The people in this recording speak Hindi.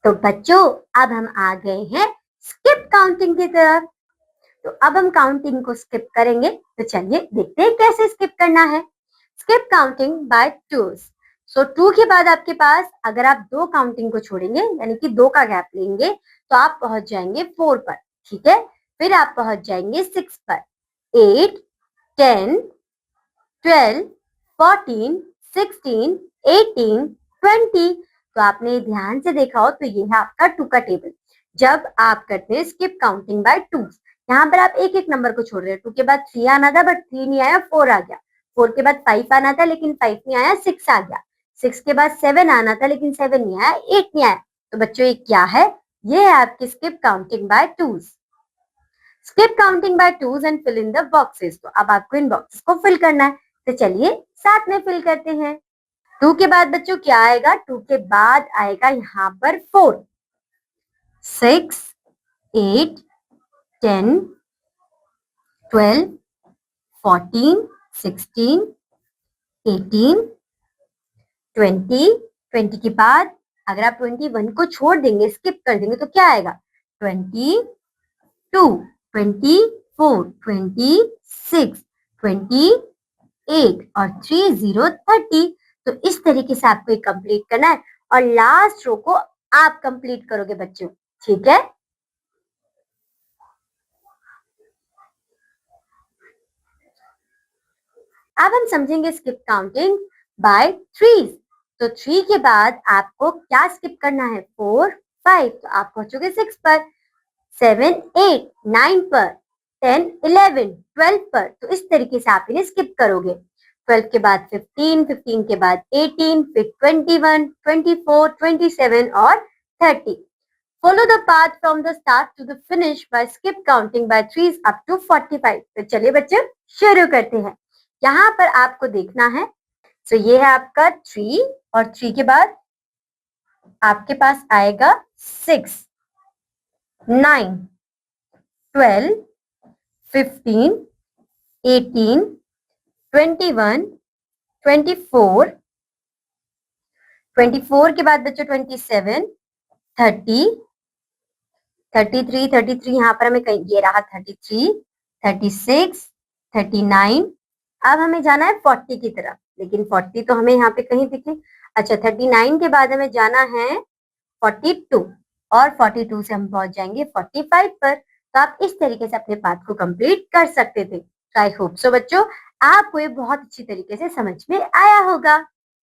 तो बच्चों अब हम आ गए हैं स्किप काउंटिंग की तरफ। तो अब हम काउंटिंग को स्किप करेंगे। तो चलिए देखते हैं कैसे स्किप करना है। Skip counting by twos. So two के बाद आपके पास अगर आप दो काउंटिंग को छोड़ेंगे यानी कि दो का गैप लेंगे तो आप पहुंच जाएंगे 4 पर। ठीक है, फिर आप पहुंच जाएंगे 6 पर, 8, 10, 12, 14, 16, 18, 20। तो आपने ध्यान से देखा हो तो ये है आपका टू का टेबल। जब आप करते हैं स्किप काउंटिंग बाय टू, यहाँ पर आप एक एक नंबर को छोड़ रहे हैं। टू के बाद 3 आना था बट 3 नहीं आया, 4 आ गया। 4 के बाद 5 आना था लेकिन 5 नहीं आया, 6 आ गया। 6 के बाद 7 आना था लेकिन 7 नहीं आया, 8 नहीं आया। तो बच्चों ये क्या है? ये है आपकी skip counting by twos. Skip counting by twos and fill in the boxes. तो अब आपको इन बॉक्सेस को फिल करना है। तो चलिए साथ में फिल करते हैं। टू के बाद बच्चों क्या आएगा? टू के बाद आएगा यहाँ पर 4, 6, 8, 10, 12, 14, 16, 18, 20। 20 के बाद अगर आप 21 को छोड़ देंगे, स्किप कर देंगे तो क्या आएगा? 22, 24, 26, 28 और 30, 30। तो इस तरीके से आपको कंप्लीट करना है और लास्ट रो को आप कंप्लीट करोगे बच्चों। ठीक है, अब हम समझेंगे स्किप काउंटिंग बाय थ्रीज। तो 3 के बाद आपको क्या स्किप करना है? 4, 5। तो आप पहुंचोगे 6 पर, 7, 8, 9 पर, 10, 11, 12 पर। तो इस तरीके से आप इन्हें स्किप करोगे। 12 के बाद 15, 15 के बाद 18, फिर 21, 24, 27 और 30। Follow the path from the start to the finish by skip counting by threes up to 45। तो चलिए बच्चे शुरू करते हैं। यहाँ पर आपको देखना है, तो ये है आपका 3 और 3 के बाद आपके पास आएगा 6, 9, 12, 15, 18, 21, 24, 24 के बाद बच्चों 27, 30, 33, 33 यहाँ पर हमें कहीं ये रहा 33, 36, 39। अब हमें जाना है 40 की तरफ, लेकिन 40 तो हमें यहाँ पे कहीं दिखे। अच्छा, 39 के बाद हमें जाना है 42 और 42 से हम पहुंच जाएंगे 45 पर। तो आप इस तरीके से अपने पाथ को कंप्लीट कर सकते थे। तो आई होप सो बच्चों आपको ये बहुत अच्छी तरीके से समझ में आया होगा।